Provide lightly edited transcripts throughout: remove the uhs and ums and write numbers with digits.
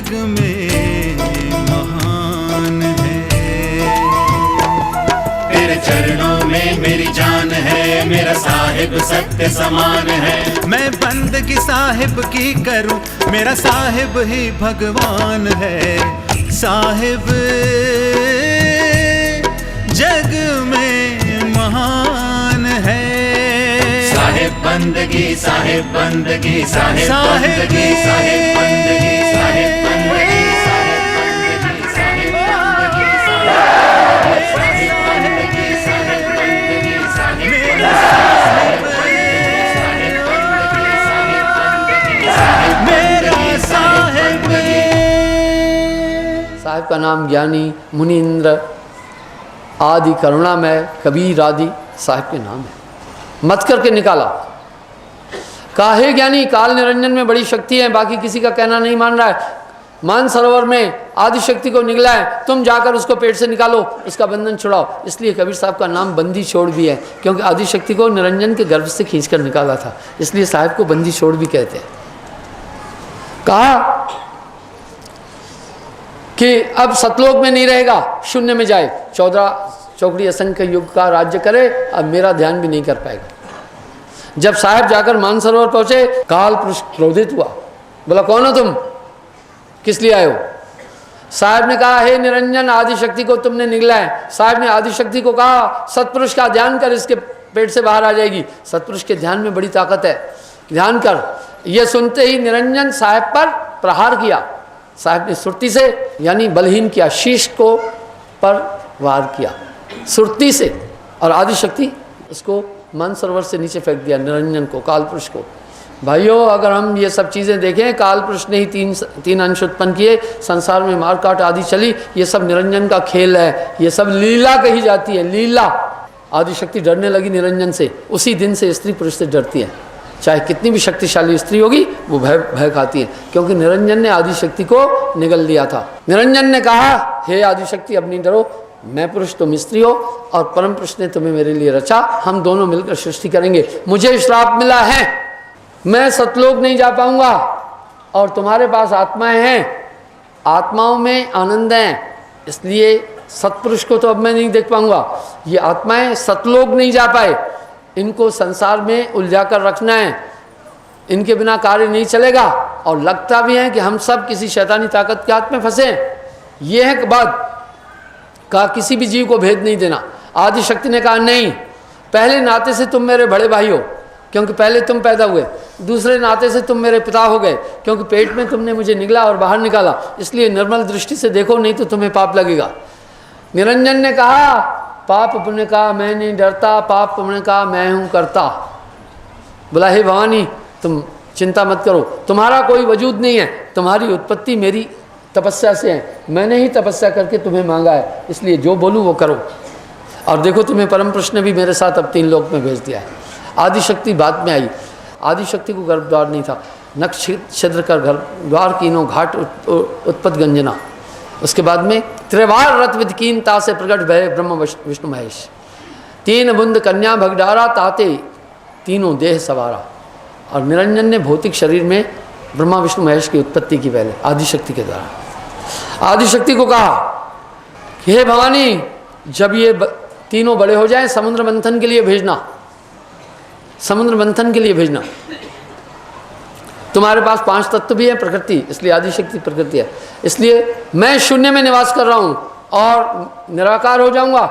जग में महान है। तेरे चरणों में मेरी जान है, मेरा साहिब सत्य समान है। मैं बंदगी साहिब की करूं, मेरा साहिब ही भगवान है। साहिब जग में महान है। साहिब बंदगी, साहिब बंदगी, साहिब बंदगी, साहिब बंदगी, साहिब बंदगी, साहिब बंदगी, साहिब बंदगी, साहिब बंदगी, साहिब बंदगी, साहिब मेरा साहिब। साहिब का नाम ज्ञानी, मुनीन्द्र, आदि करुणामय, कबीर आदि साहिब के नाम है। मत करके निकाला। कहा हे ज्ञानी, काल निरंजन में बड़ी शक्ति है, बाकी किसी का कहना नहीं मान रहा है। मान सरोवर में आदि शक्ति को निकला है, तुम जाकर उसको पेट से निकालो, उसका बंधन छुड़ाओ। इसलिए कबीर साहब का नाम बंदी छोड़ भी है, क्योंकि आदि शक्ति को निरंजन के गर्भ से खींचकर निकाला था, इसलिए साहिब को बंदी छोड़ भी कहते हैं। कहा कि अब सतलोक में नहीं रहेगा, शून्य में जाए, 14 चौकड़ी असंख्य युग का राज्य करे, अब मेरा ध्यान भी नहीं कर पाएगा। जब साहब जाकर मानसरोवर पहुंचे, काल पुरुष क्रोधित हुआ, बोला कौन हो तुम, किस लिए आए हो? साहब ने कहा हे निरंजन, आदि शक्ति को तुमने निगला है। साहब ने आदि शक्ति को कहा सतपुरुष का ध्यान कर, इसके पेट से बाहर आ जाएगी। सतपुरुष के ध्यान में बड़ी ताकत है, ध्यान कर। यह सुनते ही निरंजन साहब पर प्रहार किया। साहब ने सुरती से यानी बलहीन किया, शीश को पर वार किया सुरती से, और आदि शक्ति उसको मानसरोवर से नीचे फेंक दिया, निरंजन को, काल पुरुष को। भाइयों, अगर हम ये सब चीज़ें देखें, काल पुरुष ने ही तीन अंश उत्पन्न किए, संसार में मारकाट आदि चली, ये सब निरंजन का खेल है, ये सब लीला कही जाती है, लीला। आदि शक्ति डरने लगी निरंजन से, उसी दिन से स्त्री पुरुष से डरती है। चाहे कितनी भी शक्तिशाली स्त्री होगी, वो भय खाती है, क्योंकि निरंजन ने आदि शक्ति को निगल लिया था। निरंजन ने कहा हे आदि शक्ति, अब नहीं डरो, मैं पुरुष तुम स्त्री हो, और परम पुरुष ने तुम्हें मेरे लिए रचा, हम दोनों मिलकर सृष्टि करेंगे। मुझे श्राप मिला है, मैं सतलोक नहीं जा पाऊंगा, और तुम्हारे पास आत्माएं हैं, आत्माओं में आनंद है, इसलिए सतपुरुष को तो अब मैं नहीं देख पाऊंगा। ये आत्माएं सतलोक नहीं जा पाए, इनको संसार में उलझा कर रखना है, इनके बिना कार्य नहीं चलेगा। और लगता भी है कि हम सब किसी शैतानी ताकत के हाथ में फंसे। ये है बात। कहा किसी भी जीव को भेद नहीं देना। आदि शक्ति ने कहा नहीं, पहले नाते से तुम मेरे बड़े भाई हो, क्योंकि पहले तुम पैदा हुए। दूसरे नाते से तुम मेरे पिता हो गए, क्योंकि पेट में तुमने मुझे निगला और बाहर निकाला, इसलिए निर्मल दृष्टि से देखो, नहीं तो तुम्हें पाप लगेगा। निरंजन ने कहा पाप पुण्य का मैं नहीं डरता, पाप पुण्य का मैं हूँ करता। बोला हे भवानी, तुम चिंता मत करो, तुम्हारा कोई वजूद नहीं है, तुम्हारी उत्पत्ति मेरी तपस्या से है, मैंने ही तपस्या करके तुम्हें मांगा है, इसलिए जो बोलूँ वो करो। और देखो तुम्हें परम पुरुष ने भी मेरे साथ अब 3 लोक में भेज दिया है। आदि शक्ति बाद में आई। आदि शक्ति को गर्भद्वार नहीं था, नक्ष छिद्र कर घर द्वार कीनो घाट उत्पत गंजना। उसके बाद में त्रिवार रथ विदकीनता से प्रकट भय ब्रह्म विष्णु महेश। 3 बुंद कन्या भगडारा ताते तीनों देह सवारा। और निरंजन ने भौतिक शरीर में ब्रह्मा विष्णु महेश की उत्पत्ति की पहले आदि शक्ति के द्वारा। आदि शक्ति को कहा कि हे भवानी, जब ये तीनों बड़े हो जाएं, समुद्र मंथन के लिए भेजना, समुद्र मंथन के लिए भेजना। तुम्हारे पास 5 तत्व भी है, प्रकृति, इसलिए आदि शक्ति प्रकृति है, इसलिए मैं शून्य में निवास कर रहा हूँ और निराकार हो जाऊंगा,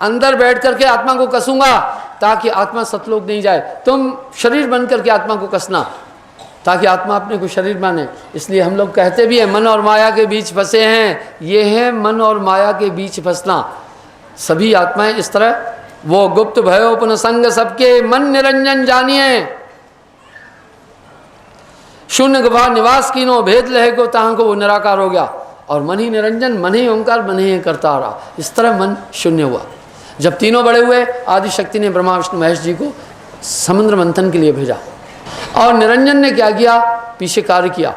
अंदर बैठ करके आत्मा को कसूंगा ताकि आत्मा सतलोक नहीं जाए। तुम शरीर बन करके आत्मा को कसना ताकि आत्मा अपने को शरीर माने। इसलिए हम लोग कहते भी हैं मन और माया के बीच फंसे हैं, ये है मन और माया के बीच फंसना। सभी आत्माएं इस तरह, वो गुप्त भयो पुन संग सबके मन निरंजन जानिए, शून्य गुफा निवास कीनो भेद लहे को तहाँ को वो निराकार हो गया। और मन ही निरंजन, मन ही ओंकार, मन ही करता रहा। इस तरह मन शून्य हुआ। जब तीनों बड़े हुए, आदि शक्ति ने ब्रह्मा विष्णु महेश जी को समुद्र मंथन के लिए भेजा। और निरंजन ने क्या किया, पीछे कार्य किया।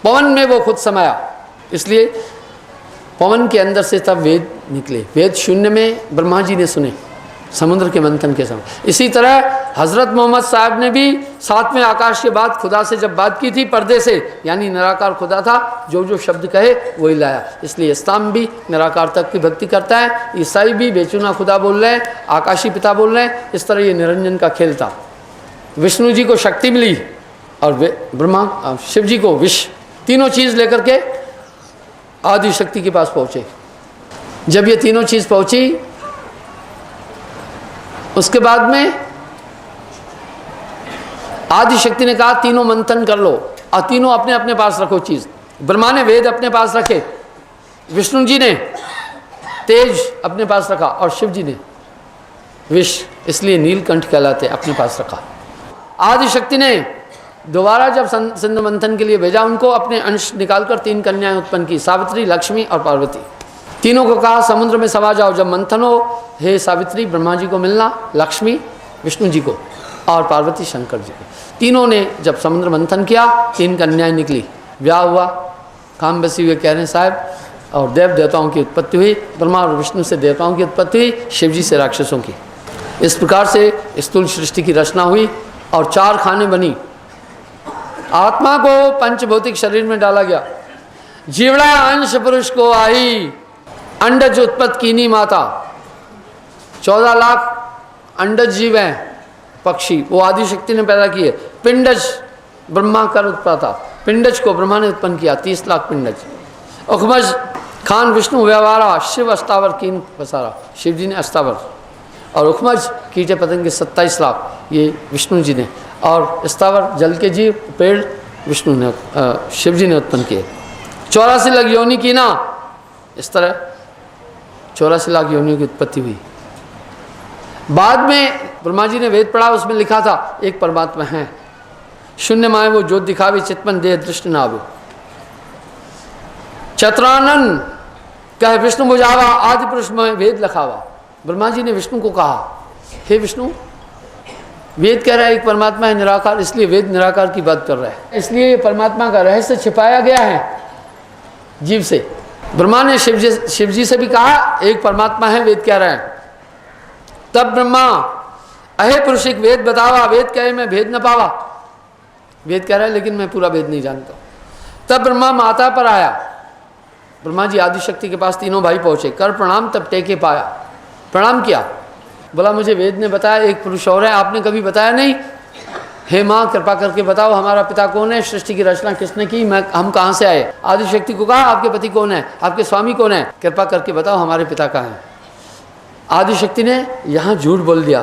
पवन में वो खुद समाया, इसलिए पवन के अंदर से तब वेद निकले। वेद शून्य में ब्रह्मा जी ने सुने, समुद्र के मंथन के समय। इसी तरह हज़रत मोहम्मद साहब ने भी 7वें आकाश के बाद खुदा से जब बात की थी पर्दे से, यानी निराकार खुदा था, जो जो शब्द कहे वही लाया। इसलिए इस्लाम भी निराकार तक की भक्ति करता है, ईसाई भी बेचुना खुदा बोल रहे हैं, आकाशी पिता बोल रहे हैं। इस तरह ये निरंजन का खेल था। विष्णु जी को शक्ति मिली और ब्रह्मा शिव जी को विष, तीनों चीज़ लेकर के आदि शक्ति के पास पहुँचे। जब ये तीनों चीज़ पहुँची, उसके बाद में आदि शक्ति ने कहा तीनों मंथन कर लो और तीनों अपने अपने पास रखो चीज़। ब्रह्मा ने वेद अपने पास रखे, विष्णु जी ने तेज अपने पास रखा और शिव जी ने विष, इसलिए नीलकंठ कहलाते अपने पास रखा। आदि शक्ति ने दोबारा जब सिंधु मंथन के लिए भेजा, उनको अपने अंश निकालकर 3 कन्याएं उत्पन्न की, सावित्री, लक्ष्मी और पार्वती। तीनों को कहा समुद्र में समा जाओ, जब मंथन हो, हे सावित्री ब्रह्मा जी को मिलना, लक्ष्मी विष्णु जी को और पार्वती शंकर जी को। तीनों ने जब समुद्र मंथन किया, 3 कन्याएं निकली, ब्याह हुआ, काम बसी हुए कह रहे साहब, और देव देवताओं की उत्पत्ति हुई। ब्रह्मा और विष्णु से देवताओं की उत्पत्ति हुई, शिव जी से राक्षसों की। इस प्रकार से स्थूल सृष्टि की रचना हुई और 4 खाने बनी। आत्मा को पंचभौतिक शरीर में डाला गया। जीवड़ा अंश पुरुष को आई, अंडज उत्पत्ति कीनी माता। 14 लाख अंडज जीव हैं, पक्षी, वो आदि शक्ति ने पैदा किए। पिंडज ब्रह्मा कर उत्पाता, पिंडज को ब्रह्मा ने उत्पन्न किया, 30 लाख पिंडज। उखमज खान विष्णु व्यवहारा, शिव अस्तावर कीन पसारा, शिव जी ने अस्तावर। और उखमज कीटे पतंगे 27 लाख, ये विष्णु जी ने। और स्थावर जल के जीव, पेड़, विष्णु ने शिव जी ने उत्पन्न किए। 84 लाख योनि की ना, इस तरह 84 लाख योनियों की उत्पत्ति हुई। बाद में ब्रह्मा जी ने वेद पढ़ा, उसमें लिखा था एक परमात्मा है, शून्य माए वो ज्योत दिखावे, चितमन देह दृष्टि ना आवे। चतुरानन कहे विष्णु बुझावा, आदि पुरुष में वेद लखावा। ब्रह्मा जी ने विष्णु को कहा, हे विष्णु, वेद कह रहा है एक परमात्मा है निराकार, इसलिए वेद निराकार की बात कर रहा है, इसलिए परमात्मा का रहस्य छिपाया गया है जीव से। ब्रह्मा ने शिव जी से भी कहा एक परमात्मा है, वेद कह रहा है। तब ब्रह्मा अहे पुरुष एक वेद बतावा, वेद कहे मैं भेद न पावा। वेद कह रहा है लेकिन मैं पूरा वेद नहीं जानता। तब ब्रह्मा माता पर आया, ब्रह्मा जी आदिशक्ति के पास तीनों भाई पहुंचे, कर प्रणाम, तब टेके पाया, प्रणाम किया, बोला मुझे वेद ने बताया एक पुरुष और है, आपने कभी बताया नहीं। हे माँ कृपा करके बताओ हमारा पिता कौन है, सृष्टि की रचना किसने की, हम कहाँ से आए। आदिशक्ति को कहा आपके पति कौन है, आपके स्वामी कौन है, कृपा करके बताओ हमारे पिता कहाँ हैं। आदिशक्ति ने यहाँ झूठ बोल दिया,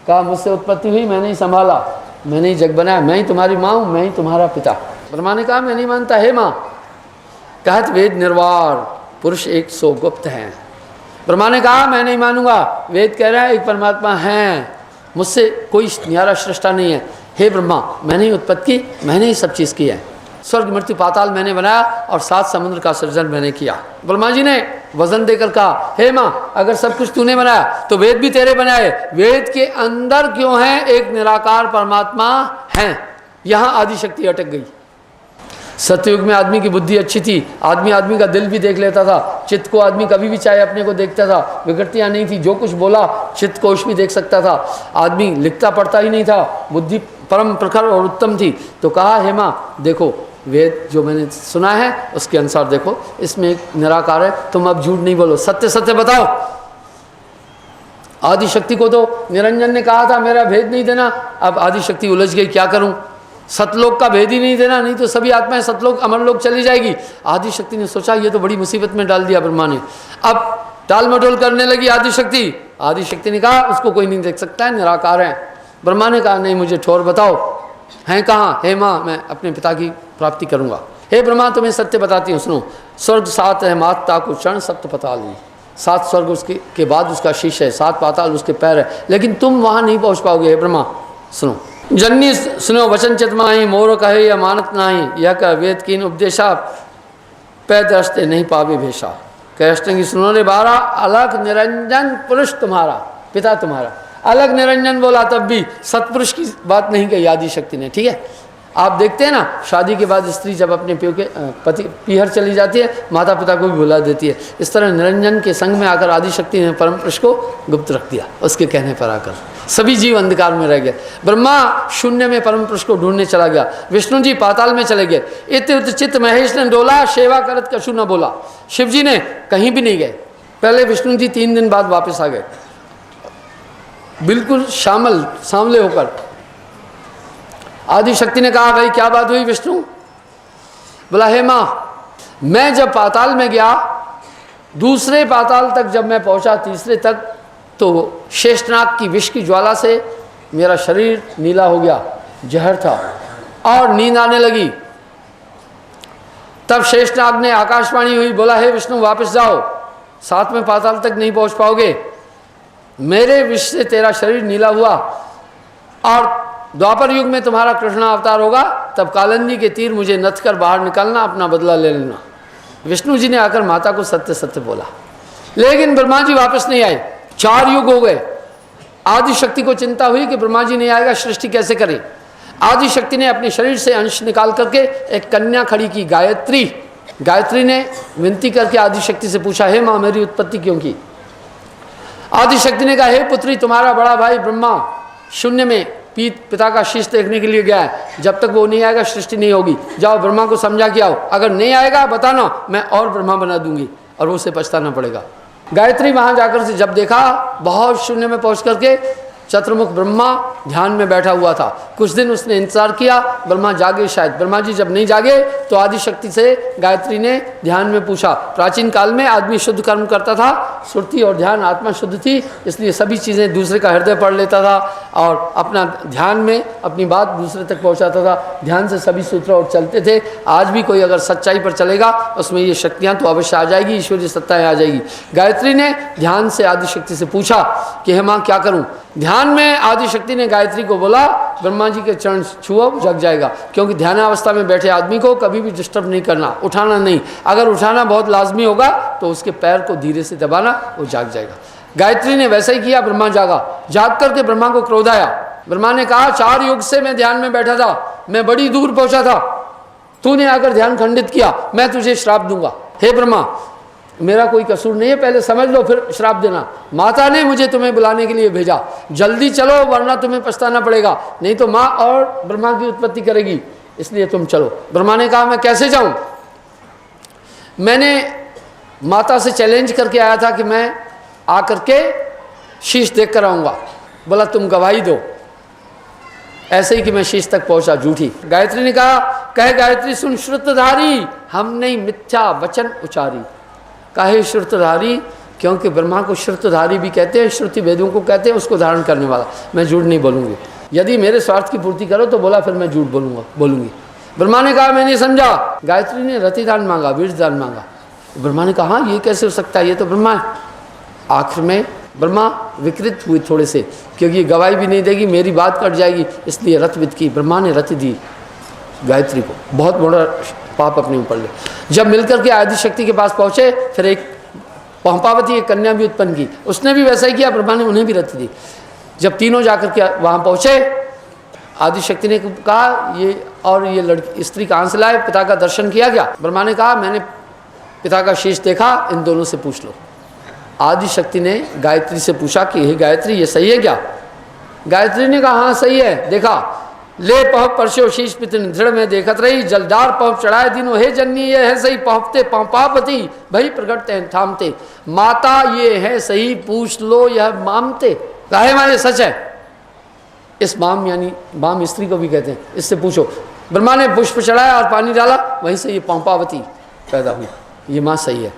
कहा मुझसे उत्पत्ति हुई, मैंने ही संभाला, मैंने ही जग बनाया, मैं ही तुम्हारी माँ हूँ, मैं ही तुम्हारा पिता। ब्रह्मा ने कहा मैं नहीं मानता। हे माँ, कहत वेद निर्वार, पुरुष एक सो गुप्त हैं। ब्रह्मा ने कहा मैं नहीं मानूंगा, वेद कह रहा है एक परमात्मा है, मुझसे कोई न्यारा सृष्टा नहीं है। हे ब्रह्मा, मैंने ही उत्पत्ति की, मैंने ही सब चीज़ की है, स्वर्ग मृत्यु पाताल मैंने बनाया और 7 समुद्र का सृजन मैंने किया। ब्रह्मा जी ने वजन देकर कहा हे माँ, अगर सब कुछ तूने बनाया तो वेद भी तेरे बनाए, वेद के अंदर क्यों है एक निराकार परमात्मा है। यहाँ आदिशक्ति अटक गई। सतयुग में आदमी की बुद्धि अच्छी थी, आदमी का दिल भी देख लेता था, चित्त को आदमी कभी भी चाहे अपने को देखता था, विकृतियाँ नहीं थी, जो कुछ बोला चित्त कोश भी देख सकता था, आदमी लिखता पढ़ता ही नहीं था, बुद्धि परम प्रखर और उत्तम थी। तो कहा हे माँ देखो वेद जो मैंने सुना है उसके अनुसार देखो, इसमें एक निराकार है, तुम अब झूठ नहीं बोलो, सत्य सत्य बताओ। आदिशक्ति को तो निरंजन ने कहा था मेरा भेद नहीं देना, अब आदिशक्ति उलझ गई, क्या करूं, सतलोक का भेद ही नहीं देना, नहीं तो सभी आत्माएं सतलोक अमरलोक चली जाएगी। आदिशक्ति ने सोचा ये तो बड़ी मुसीबत में डाल दिया ब्रह्मा ने, अब टाल मटोल करने लगी आदिशक्ति। आदिशक्ति ने कहा उसको कोई नहीं देख सकता है, निराकार है। ब्रह्मा ने कहा नहीं, मुझे ठोर बताओ हैं कहाँ। हे माँ, मैं अपने पिता की प्राप्ति करूँगा। हे ब्रह्मा, तुम्हें सत्य बताती हूँ, सुनो। स्वर्ग 7 है, माता को चरण सप्त पताल, 7 स्वर्ग उसके के बाद उसका शीश है, 7 पाताल उसके पैर है, लेकिन तुम वहाँ नहीं पहुँच पाओगे। हे ब्रह्मा सुनो। जननी सुनो वचन चितमाही, मोर कहे या मानत नाही, यह कह वेद कीन उपदेशा, पैदस्ते नहीं पावे भेषा। कहते सुनो रे 12, अलग निरंजन पुरुष तुम्हारा, पिता तुम्हारा। अलग निरंजन बोला तब भी सतपुरुष की बात नहीं कही आदिशक्ति ने, ठीक है। आप देखते हैं ना, शादी के बाद स्त्री जब अपने पति पीहर चली जाती है, माता पिता को भी भुला देती है। इस तरह निरंजन के संग में आकर आदिशक्ति ने परम पुरुष को गुप्त रख दिया। उसके कहने पर आकर सभी जीव अंधकार में रह गए। ब्रह्मा शून्य में परम पुरुष को ढूंढने चला गया, विष्णु जी पाताल में चले गए। इत्युत चित्त महेश ने डोला, सेवा करत कछु न बोला। शिव जी ने कहीं भी नहीं गए। पहले विष्णु जी 3 दिन बाद वापस आ गए, बिल्कुल सांवले होकर। आदिशक्ति ने कहा, भाई क्या बात हुई विष्णु? बोला, हे माँ, मैं जब पाताल में गया, दूसरे पाताल तक जब मैं पहुंचा, तीसरे तक, तो शेषनाग की विष की ज्वाला से मेरा शरीर नीला हो गया, जहर था, और नींद आने लगी। तब शेषनाग ने आकाशवाणी हुई, बोला, हे विष्णु वापस जाओ, 7वें पाताल तक नहीं पहुंच पाओगे, मेरे विष से तेरा शरीर नीला हुआ, और द्वापर युग में तुम्हारा कृष्णा अवतार होगा, तब कालंदी के तीर मुझे नथ कर बाहर निकलना, अपना बदला ले लेना। विष्णु जी ने आकर माता को सत्य सत्य बोला, लेकिन ब्रह्मा जी वापस नहीं आए। 4 युग हो गए। आदिशक्ति को चिंता हुई कि ब्रह्मा जी नहीं आएगा, सृष्टि कैसे करे। आदिशक्ति ने अपने शरीर से अंश निकाल करके एक कन्या खड़ी की, गायत्री। गायत्री ने विनती करके आदिशक्ति से पूछा, हे माँ, मेरी उत्पत्ति क्यों की? आदिशक्ति ने कहा, हे पुत्री, तुम्हारा बड़ा भाई ब्रह्मा शून्य में पिता का शीश देखने के लिए गया है, जब तक वो नहीं आएगा सृष्टि नहीं होगी। जाओ ब्रह्मा को समझा के आओ, अगर नहीं आएगा बताना, मैं और ब्रह्मा बना दूंगी और उसे पछताना पड़ेगा। गायत्री वहां जाकर से जब देखा, बहुत शून्य में पहुंच करके चतुर्मुख ब्रह्मा ध्यान में बैठा हुआ था। कुछ दिन उसने इंतजार किया, ब्रह्मा जागे शायद। ब्रह्मा जी जब नहीं जागे तो आदिशक्ति से गायत्री ने ध्यान में पूछा। प्राचीन काल में आदमी शुद्ध कर्म करता था, सुरति और ध्यान, आत्मा शुद्ध थी, इसलिए सभी चीज़ें दूसरे का हृदय पढ़ लेता था और अपना ध्यान में अपनी बात दूसरे तक पहुंचाता था। ध्यान से सभी सूत्र और चलते थे। आज भी कोई अगर सच्चाई पर चलेगा उसमें ये शक्तियाँ तो अवश्य आ जाएगी, ईश्वरीय सत्ताएँ आ जाएगी। गायत्री ने ध्यान से आदिशक्ति से पूछा कि हे माँ, क्या करूँ? ध्यान में आदिशक्ति ने गायत्री को बोला, ब्रह्मा जी के चरण छुओ, जग जाएगा। क्योंकि ध्यानावस्था में बैठे आदमी को कभी भी डिस्टर्ब नहीं करना, उठाना नहीं। अगर उठाना बहुत लाजमी होगा तो उसके पैर को धीरे से दबाना, वो जाग जाएगा। गायत्री ने वैसा ही किया, ब्रह्मा जागा। जाग करके ब्रह्मा को क्रोध आया। ब्रह्मा ने कहा, 4 युग से मैं ध्यान में बैठा था, मैं बड़ी दूर पहुंचा था, तूने आकर ध्यान खंडित किया, मैं तुझे श्राप दूंगा। हे ब्रह्मा, मेरा कोई कसूर नहीं है, पहले समझ लो फिर श्राप देना। माता ने मुझे तुम्हें बुलाने के लिए भेजा, जल्दी चलो वरना तुम्हें पछताना पड़ेगा, नहीं तो माँ और ब्रह्मा की उत्पत्ति करेगी, इसलिए तुम चलो। ब्रह्मा ने कहा, मैं कैसे जाऊं? मैंने माता से चैलेंज करके आया था कि मैं आकर के शीश देख कर आऊँगा। बोला, तुम गवाही दो। ऐसे ही कि मैं शीश तक पहुंचा, झूठी। गायत्री ने कहा, कहे गायत्री सुन श्रुतधारी, हम नहीं मिथ्या वचन उचारी। काहे श्रुतधारी? क्योंकि ब्रह्मा को श्रुतधारी भी कहते हैं, श्रुति वेदों को कहते हैं, उसको धारण करने वाला। मैं झूठ नहीं बोलूँगी, यदि मेरे स्वार्थ की पूर्ति करो तो बोला फिर मैं झूठ बोलूँगी। ब्रह्मा ने कहा, मैं नहीं समझा। गायत्री ने रतिदान मांगा, वीर्यदान मांगा। ब्रह्मा ने कहा, हाँ ये कैसे हो सकता है, ये तो ब्रह्मा है। आखिर में ब्रह्मा विकृत हुए थोड़े से, क्योंकि ये गवाही भी नहीं देगी, मेरी बात कट जाएगी, इसलिए रतविद की। ब्रह्मा ने रति दी गायत्री को, बहुत बड़ा पाप अपने ऊपर ले। जब मिलकर के आदिशक्ति के पास पहुंचे, फिर एक पंपावती एक कन्या भी उत्पन्न की, उसने भी वैसा ही किया, ब्रह्मा ने उन्हें भी रति दी। जब तीनों जाकर के वहाँ पहुँचे, आदिशक्ति ने कहा, ये लड़की स्त्री कहाँ से लाए, पिता का दर्शन किया क्या? ब्रह्मा ने कहा, मैंने पिता का शीश देखा, इन दोनों से पूछ लो। आदिशक्ति ने गायत्री से पूछा कि हे गायत्री, ये सही है क्या? गायत्री ने कहा, हाँ सही है, देखा। ले पह परस्यो शीश पितन दृढ़ में देखत रही, जलदार पह चढ़ाए दिनों, हे जननी ये है सही, पहुँचते पंपापति भई प्रगटते हैं थामते, माता ये है सही, पूछ लो यह मामते। काहे माँ ये सच है? इस माम यानी माम स्त्री को भी कहते हैं, इससे पूछो। ब्रह्मा ने पुष्प चढ़ाया और पानी डाला, वहीं से ये पंपावती पैदा हुई, ये माँ सही है।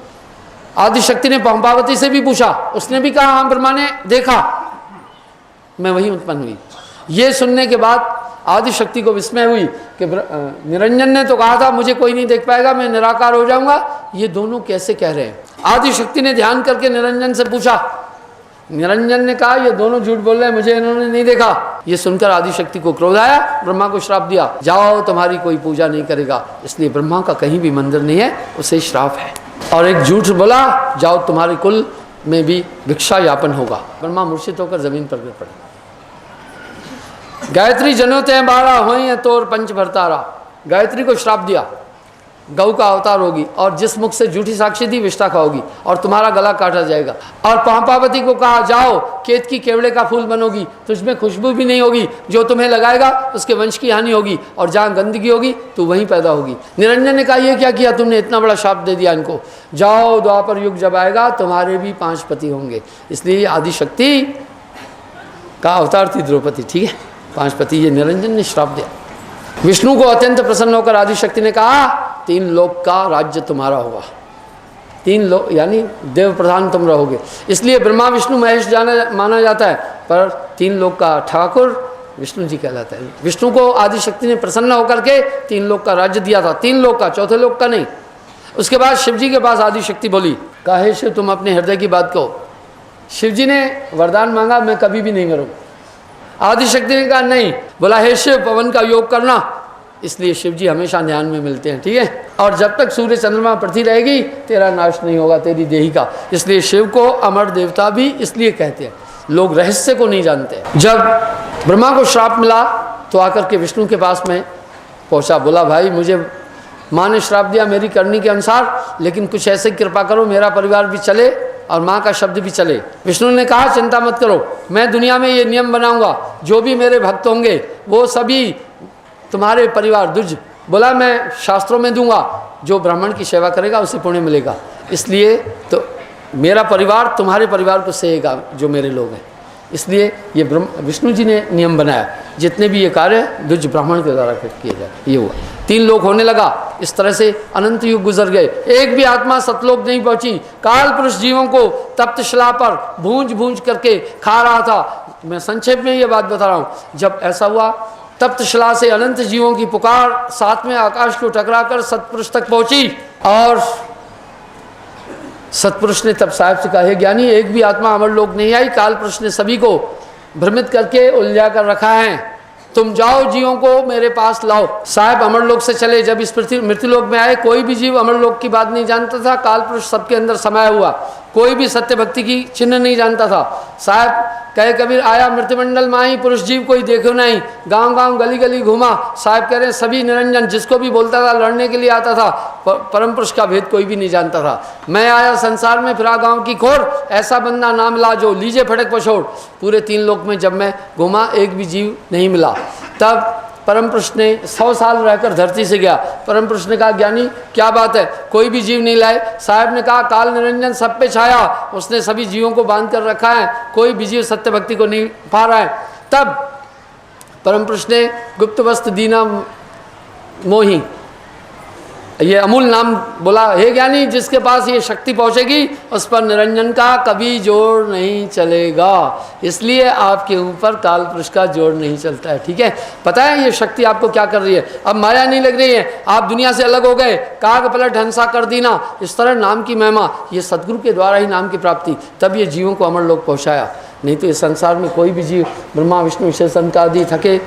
आदिशक्ति ने पंपावती से भी पूछा, उसने भी कहा, हाँ ब्रह्मा ने देखा, मैं वहीं उत्पन्न हुई। ये सुनने के बाद आदिशक्ति को विस्मय हुई कि निरंजन ने तो कहा था मुझे कोई नहीं देख पाएगा, मैं निराकार हो जाऊंगा, ये दोनों कैसे कह रहे हैं? आदिशक्ति ने ध्यान करके निरंजन से पूछा। निरंजन ने कहा, ये दोनों झूठ बोल रहे हैं, मुझे इन्होंने नहीं देखा। ये सुनकर आदिशक्ति को क्रोध आया, ब्रह्मा को श्राप दिया, जाओ तुम्हारी कोई पूजा नहीं करेगा। इसलिए ब्रह्मा का कहीं भी मंदिर नहीं है, उसे श्राप है। और एक झूठ बोला, जाओ तुम्हारे कुल में भी भिक्षा यापन होगा। ब्रह्मा मूर्छित होकर जमीन पर गिर पड़े। गायत्री जनोते हैं 12 होई हैं तोर पंच भरतारा। गायत्री को श्राप दिया, गौ का अवतार होगी और जिस मुख से झूठी साक्षी दी विष्ठा खाओगी और तुम्हारा गला काटा जाएगा। और पांपावती को कहा जाओ केत की केवड़े का फूल बनोगी, तुझमें खुशबू भी नहीं होगी, जो तुम्हें लगाएगा उसके वंश की हानि होगी और जहाँ गंदगी होगी तो वहीं पैदा होगी। निरंजन ने कहा ये क्या किया तुमने, इतना बड़ा शाप दे दिया इनको। जाओ द्वापर युग जब आएगा तुम्हारे भी 5 पति होंगे। इसलिए आदिशक्ति का अवतार थी द्रौपदी, ठीक है, 5 पति। ये निरंजन ने श्राप दिया। विष्णु को अत्यंत प्रसन्न होकर आदिशक्ति ने कहा 3 लोक का राज्य तुम्हारा होगा। 3 लोक यानी देव प्रधान तुम रहोगे। इसलिए ब्रह्मा विष्णु महेश माना जाता है, पर 3 लोक का ठाकुर विष्णु जी कहलाता है। विष्णु को आदिशक्ति ने प्रसन्न होकर के 3 लोक का राज्य दिया था, 3 लोक का, चौथे लोक का नहीं। उसके बाद शिव जी के पास आदिशक्ति बोली, कहा हे शिव तुम अपने हृदय की बात कहो। शिव जी ने वरदान मांगा, मैं कभी भी नहीं मरूंगा। आदिशक्ति ने कहा नहीं। बोला हे शिव पवन का योग करना। इसलिए शिव जी हमेशा ध्यान में मिलते हैं, ठीक है। और जब तक सूर्य चंद्रमा पृथ्वी रहेगी तेरा नाश नहीं होगा, तेरी देही का। इसलिए शिव को अमर देवता भी इसलिए कहते हैं, लोग रहस्य को नहीं जानते। जब ब्रह्मा को श्राप मिला तो आकर के विष्णु के पास में पहुंचा, बोला भाई मुझे माँ ने श्राप दिया मेरी करनी के अनुसार, लेकिन कुछ ऐसे कृपा करो मेरा परिवार भी चले और माँ का शब्द भी चले। विष्णु ने कहा चिंता मत करो, मैं दुनिया में ये नियम बनाऊंगा, जो भी मेरे भक्त होंगे वो सभी तुम्हारे परिवार दुज। बोला मैं शास्त्रों में दूंगा, जो ब्राह्मण की सेवा करेगा उसे पुण्य मिलेगा। इसलिए तो मेरा परिवार तुम्हारे परिवार को सहेगा जो मेरे लोग हैं। इसलिए ये विष्णु जी ने नियम बनाया, जितने भी ये कार्य दुज ब्राह्मण के द्वारा किए जाए। ये हुआ 3 लोक होने लगा। इस तरह से अनंत युग गुजर गए, एक भी आत्मा सतलोक नहीं पहुंची। काल पुरुष जीवों को तप्त शिला पर भूंज भूंज करके खा रहा था। मैं संक्षेप में ये बात बता रहा हूँ। जब ऐसा हुआ तप्त शिला से अनंत जीवों की पुकार 7वें आकाश को टकराकर सतपुरुष तक पहुंची और सतपुरुष ने तब साहब से कहा हे ज्ञानी एक भी आत्मा अमर लोक नहीं आई, काल पुरुष ने सभी को भ्रमित करके उलझा कर रखा है, तुम जाओ जीवों को मेरे पास लाओ। साहब अमरलोक से चले, जब इस मृत्युलोक में आए कोई भी जीव अमरलोक की बात नहीं जानता था। काल पुरुष सबके अंदर समाया हुआ, कोई भी सत्य भक्ति की चिन्ह नहीं जानता था। साहब कहे कबीर आया मृत्युमंडल माही, पुरुष जीव कोई देखो नहीं, गांव गांव गली गली घूमा। साहब कह रहे हैं सभी निरंजन, जिसको भी बोलता था लड़ने के लिए आता था, परम पुरुष का भेद कोई भी नहीं जानता था। मैं आया संसार में फिरा गांव की खोर, ऐसा बंदा नाम ला जो लीजे फटक पछोड़। पूरे 3 लोक में जब मैं घूमा एक भी जीव नहीं मिला। तब परम पुरुष ने 100 साल रहकर धरती से गया। परम पुरुष ने कहा ज्ञानी क्या बात है, कोई भी जीव नहीं लाए। साहब ने कहा काल निरंजन सब पे छाया, उसने सभी जीवों को बांध कर रखा है, कोई भी जीव सत्य भक्ति को नहीं पा रहा है। तब परम पुरुष ने गुप्त वस्त्र दीना मोही, ये अमूल नाम बोला, हे ज्ञानी जिसके पास ये शक्ति पहुंचेगी उस पर निरंजन का कभी जोर नहीं चलेगा। इसलिए आपके ऊपर काल पुरुष का जोर नहीं चलता है, ठीक है। पता है ये शक्ति आपको क्या कर रही है, अब माया नहीं लग रही है, आप दुनिया से अलग हो गए, काग पलट हंसा कर दीना। इस तरह नाम की महिमा, ये सदगुरु के द्वारा ही नाम की प्राप्ति, तब ये जीवों को अमर लोक पहुँचाया। नहीं तो इस संसार में कोई भी जीव ब्रह्मा विष्णु शेष संकादि थके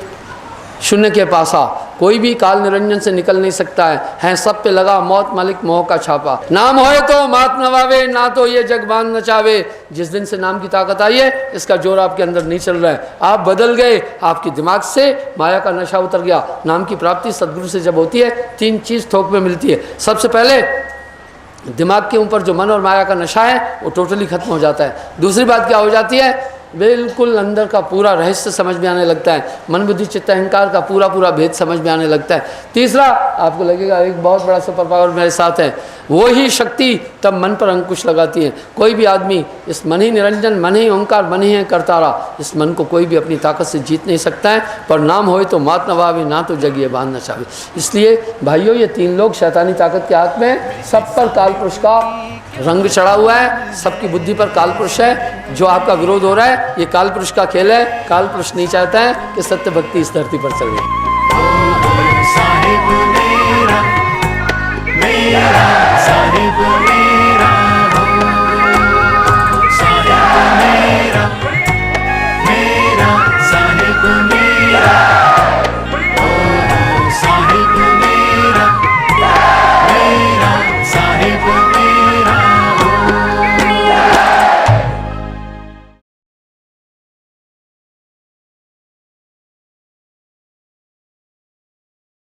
शून्य के पासा, कोई भी काल निरंजन से निकल नहीं सकता है सब पे लगा मौत मालिक मोह का छापा। नाम होए तो मात नवावे, ना तो ये जगबान नचावे। जिस दिन से नाम की ताकत आई है इसका जोर आपके अंदर नहीं चल रहा है, आप बदल गए, आपके दिमाग से माया का नशा उतर गया। नाम की प्राप्ति सदगुरु से जब होती है 3 चीज़ थोक में मिलती है। सबसे पहले दिमाग के ऊपर जो मन और माया का नशा है वो टोटली खत्म हो जाता है। दूसरी बात क्या हो जाती है, बिल्कुल अंदर का पूरा रहस्य समझ में आने लगता है, मन बुद्धि चित्त अहंकार का पूरा पूरा भेद समझ में आने लगता है। तीसरा आपको लगेगा एक बहुत बड़ा सुपर पावर मेरे साथ है, वो ही शक्ति तब मन पर अंकुश लगाती है। कोई भी आदमी इस मन ही निरंजन, मन ही ओंकार, मन ही है करतारा, इस मन को कोई भी अपनी ताकत से जीत नहीं सकता है। पर नाम होए तो मात नवावे, ना तो जगिए बांध न चावे। इसलिए भाइयों ये 3 लोग शैतानी ताकत के हाथ में, सब पर काल पुरुष का रंग चढ़ा हुआ है, सबकी बुद्धि पर काल पुरुष है। जो आपका विरोध हो रहा है ये काल पुरुष का खेल है। काल पुरुष नहीं चाहता है कि सत्य भक्ति इस धरती पर चले।